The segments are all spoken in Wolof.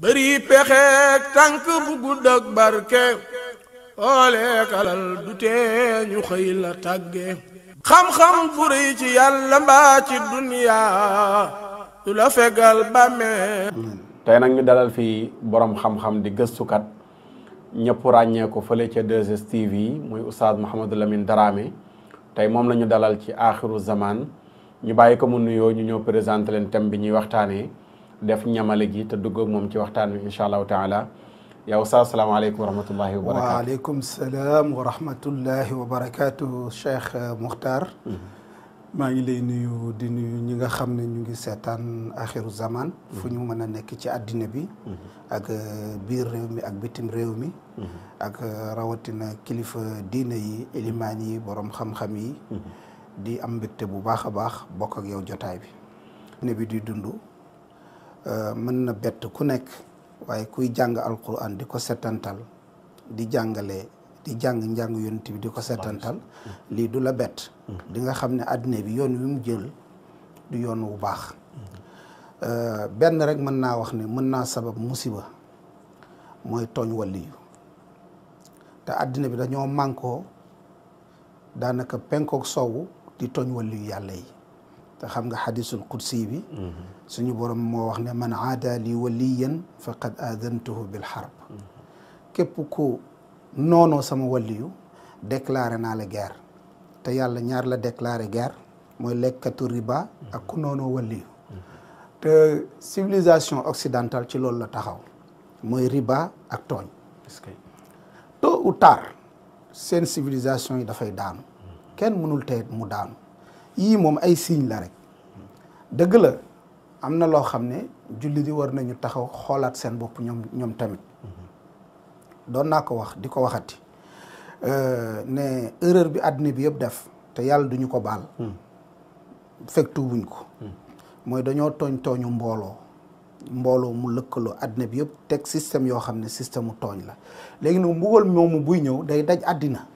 bëri pexeek tànk bu gudd ak barke ooleek alal du tee ñu xëy la tàgge xam-xam bu rëy ci yàlla mbaa ci duniyaa du la fegal bàmmeel. tey nag ñu dalal fii borom xam-xam di gëstukat ñëpp ràññee ko fële ca 2STV muy oustaz Mouhamadou Lamine Dramé tey moom la ñu dalal ci axiru zaman ñu bàyyi ko mu nuyoo ñu ñëw présenté leen thème bi ñuy waxtaanee def ñamale gi te dugg ak moom ci waxtaan wi incha allahu taala yow oustaz salaamaaleykum wa rahmatullahi wa barakaatu. waaleykum salaam wa rahmatullahi wa barakaatu Cheikh Mukhtar. maa ngi lay nuyu di nuyu ñi nga xam ne ñu ngi seetaan axiru zaman fu ñu mën a nekk ci àddina bi ak biir réew mi ak bitim réew mi ak rawatina kilifa diine yi ilimaan yi borom xam-xam yi di am mbégte bu baax a baax bokk ak yow jotaay bi ne bi di dund mën na bett ku nekk waaye kuy jàng alquran di ko setantal di jàngale di jàng njàng yonent bi di ko setantal lii du la bett di nga xam ne àddina bi yoon wi mu jël du yoon wu baax benn rek mën naa wax ne mën naa sabab musiba mooy tooñ waliyu te àddina bi dañoo mànkoo daanaka penkook sowwu di tooñ waliyu yàlla yi te xam nga xadisul qudsi bi suñu borom moo wax ne man aada li waliyan faqad aadantuhu bil harb képp ku noonoo sama waliyu déclaré naa la guerre te yàlla ñaar la déclaré guerre mooy lekkatu riba ak ku noonoo waliyu te civilisation occidentale ci loolu la taxaw mooy riba ak tooñ tôt ou tard seen civilisation yi dafay daanu kenn mënul tey mu daanu yii moom ay signe la rek dëgg la am na loo xam ne jullit yi war nañu taxaw xoolaat seen bopp ñoom tamit doon naa ko wax di ko waxati ne erreur bi àddina bi yëpp def te yàlla duñu ko baal fekk tuubuñ ko mooy dañoo tooñu mbooloo mu lëkkaloo àddina bi yëpp teg système yoo xam ne système mu tooñ la léegi nag mbugal moomu buy ñëw day daj àddina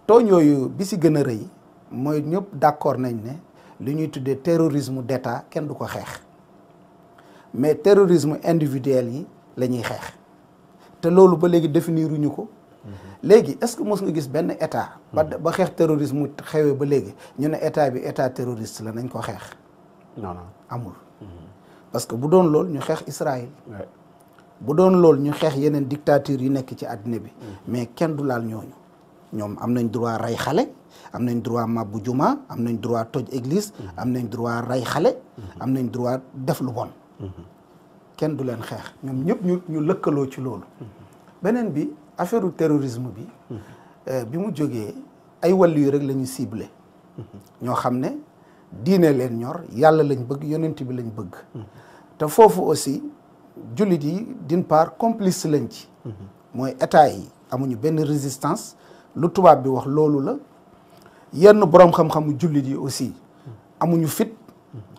tooñ yooyu bi si gën a rëy mooy ñëpp d'accord nañ ne li ñuy tuddee terrorisme d'État kenn du ko xeex mais terrorisme individuel yi la ñuy xeex te loolu ba léegi définiruñu ko léegi est-ce que mos nga gis benn état ba xeex terrorisme xewee ba léegi ñu ne état bi état terroriste la nañ ko xeex non amul parce que bu doon loolu ñu xeex Israël bu doon loolu ñu xeex yeneen dictature yi nekk ci àddina bi mais kenn du laal ñooñu ñoom am nañ droit rey xale am nañ droit mabbu juma am nañ droit toj église am nañ droit rey xale am nañ droit def lu bon kenn du leen xeex ñoom ñëpp ñu lëkkaloo ci loolu beneen bi affaire terrorisme bi bi mu jógee ay wàllu yu rek la ñu ciblé ñoo xam ne diine leen ñor yàlla lañ bëgg yonent bi lañ bëgg te foofu aussi jullit yi d'une part complice lañ ci mooy état yi amuñu benn résistance lu tubaab bi wax loolu la yenn boroom xam-xamu jullit yi aussi amuñu fit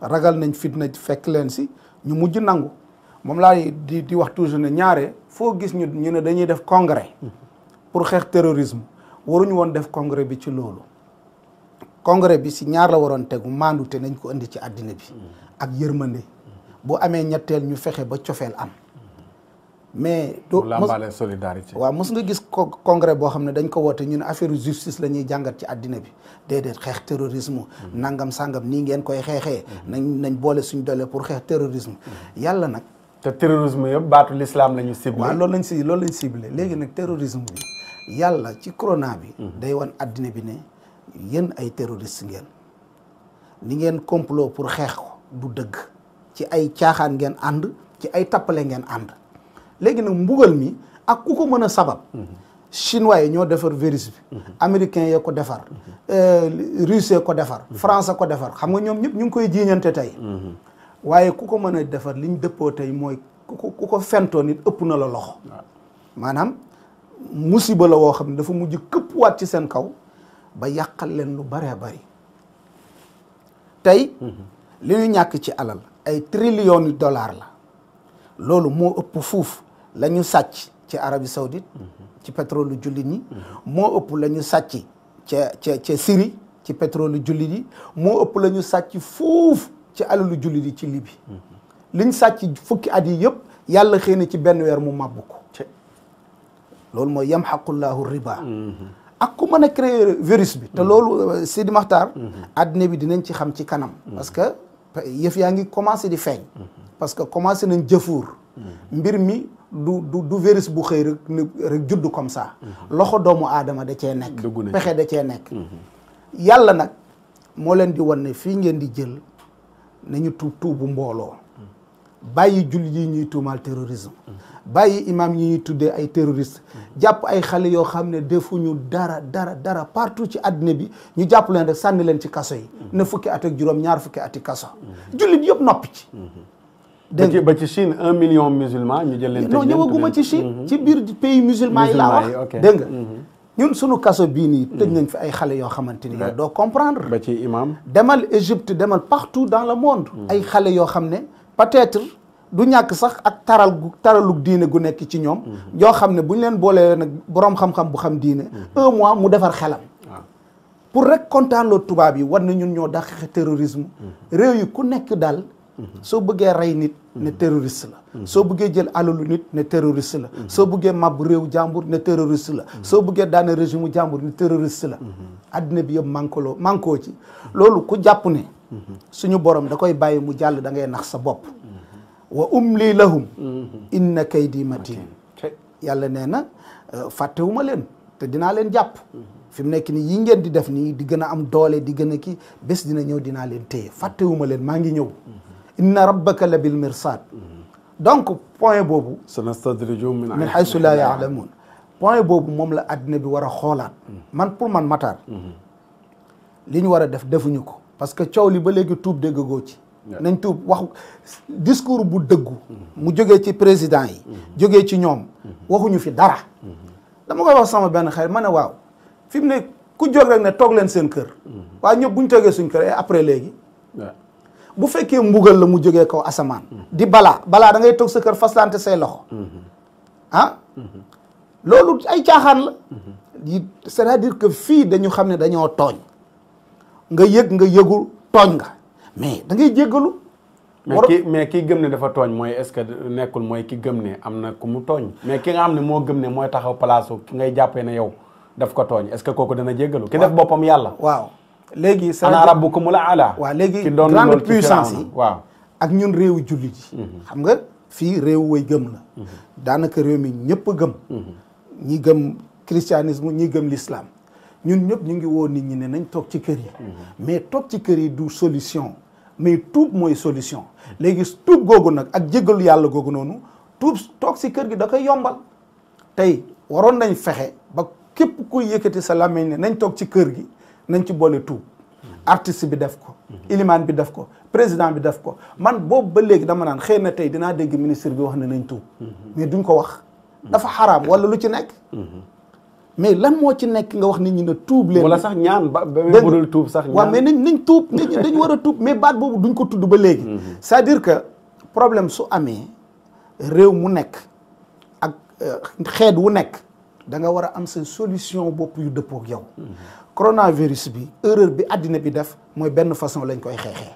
ragal nañ fit na fekk leen si ñu mujj nangu moom laa di wax toujours ne ñaare foo gis ñu ne dañuy def congrès pour xeex terrorisme waruñu woon def congrès bi ci loolu congrès bi si ñaar la waroon tegu maandu te nañ ko indi ci àddina bi ak yërmande bu amee ñetteel ñu fexe ba cofeel am mais lambaale solidarité waaw mos nga gis congrès boo xam ne dañ ko woote ñu ne affaire justice la ñuy jàngat ci àddina bi déedéet xeex terrorisme nangam sangam nii ngeen koy xeexee nañ boole suñ doole pour xeex terrorisme yàlla nag te terrorisme yëpp baatu l'islam la ñu ciblé waaw loolu lañ ciblé léegi nag terrorisme bi yàlla ci corona bi day wan àddina bi ne yéen ay terroriste ngeen ni ngeen complot pour xeex ko du dëgg ci ay caaxaan ngeen ànd ci ay tappale ngeen ànd léegi nag mbugal mi ak ku ko mën a sabab chinois yi ñoo defar virus bi américains yee ko defar russe ko defar france ko defar xam nga ñoom ñëpp ñu ngi koy jiiñante tey waaye ku ko mën a defar liñ dëppoo tey mooy ku ko fentoo nit ëpp na la loxo maanaam musiba la woo xam ne dafa mujj këpp waat ci seen kaw ba yàqal leen lu bëree bëri tey li ñu ñàkk ci alal ay trillions de dollars la loolu moo ëpp fuuf la ñu sàcc ci Arabie Saoudite ci pétrole jullit ñi moo ëpp la ñu sàcc ca Syrie ci pétrole jullit yi moo ëpp la ñu sàcc fuuf ci alalu jullit yi ci Libye liñ sàcc fukki at yi yëpp yàlla xëy na ci benn weer mu màbb ko loolu mooy yamhaqullahu riba ak ku mën a créer virus bi te loolu Sidi Makhtar addina bi dinañ ci xam ci kanam parce que yëf yaa ngi commencé di feeñ parce que commencé nañ jëfuur mbir mi du virus bu xëy rek judd comme ça loxo doomu aadama da cee nekk pexe da cee nekk yàlla nag moo leen di wan ne fii ngeen di jël nañu tuubu mbooloo bàyyi julli yi ñuy tuumaal terrorisme bàyyi imam yi ñuy tuddee ay terroriste jàpp ay xale yoo xam ne defuñu dara partout ci àddina bi ñu jàpp leen rek sànni leen ci kaso yi ne fukki at ak juróom ñaar fukki ati kaso jullit yëpp noppi ci dégg ba ci Chine 1 million musulman ñu jël leen non ñëwaguma ci Chine ci biir pays musulman yi laa wax dégg nga ñun suñu kaso bii nii tëj nañ fi ay xale yoo xamante ni yow doo comprendre ba ci imam demal Égypte demal partout dans le monde ay xale yoo xam ne peut-être du ñàkk sax ak taralug diine gu nekk ci ñoom yoo xam ne bu ñu leen boolee nag boroom xam-xam bu xam diine 1 mois mu defar xelam pour rek kontaan loo tubaab yi war na ñun ñoo dàq terrorisme réew yi ku nekk daal soo bëggee rey nit ne terroriste la soo bëggee jël alalu nit ne terroriste la soo bëggee màbb réew jàmbur ne terroriste la soo bëggee daane régime jàmbur ne terroriste la addina bi yëpp mankoo ci loolu ku jàpp ne suñu borom da koy bàyyi mu jàll da ngay nax sa bopp wa umli lahum inna kaydi matin yàlla nee na fàttewuma leen te dinaa leen jàpp fi mu nekk nii yi ngeen di def nii di gën a am doole di gën a kii bés dina ñëw dinaa leen téye fàttewuma leen maa ngi ñëw inna rabbaka la bil mirsad donc point boobu sanastadrijuhum min haysu la yaalamuun point boobu moom la addina bi war a xoolaat man pour man Matar li ñu war a def defuñu ko parce que coow li ba léegi tuub déggagoo ci nañ tuub wax discours bu dëggu mu jógee ci président yi jógee ci ñoom waxuñu fi dara dama koy wax sama benn xarit ma ne waaw fi mu ne ku jóg rek ne toog leen seen kër waaw ñëpp bu ñu toogee suñ kër après léegi bu fekkee mbugal la mu jógee kaw asamaan di balaa da ngay toog sa kër faslante say loxo loolu ay caaxaan la c'est-à-dire que fii dañu xam ne dañoo tooñ nga yëgul tooñ nga mais da ngay jéggalu mais kii gëm ne dafa tooñ mooy est-ce que nekkul mooy ki gëm ne am na ku mu tooñ mais ki nga xam ne moo gëm ne mooy taxaw place ki ngay jàppee ne yow daf ko tooñ est-ce que kooku dana jéggalu ki def boppam yàlla waaw léegi ana rabbukumul aala waaw léegi grande puissance yi waaw ak ñun réewu jullit yi xam nga fii réew way gëm la daanaka réew mi ñëpp a gëm ñi gëm christianisme ñi gëm l'islam ñun ñëpp ñu ngi woo nit ñi ne nañ toog ci kër yi mais toog ci kër yi du solution mais tuub mooy solution léegi tuub googu nag ak jéggalu yàlla googu noonu tuub toog si kër gi da koy yombal tey waroon nañ fexe ba képp kuy yëkkati sa làmmiñ ne nañ toog ci kër gi nañ ci boole tuub artiste bi def ko ilimaan bi def ko président bi def ko man boobu ba léegi dama naan xëy na tey dinaa dégg ministre bi wax ne nañ tuub mais duñ ko wax dafa xaraam wala lu ci nekk mais lan moo ci nekk nga wax nit ñi ne tuub leen wala sax ñaan ba budul tuub sax waaw mais nañ tuub nit ñi dañu war a tuub mais baat boobu duñ ko tudd ba léegi c'est-à-dire que problème su amee réew mu nekk ak xeet wu nekk da nga war a am sa solution bopp yu dëppoo ak yow coronavirus bi erreur bi àddina bi def mooy benn façon lañ koy xeexee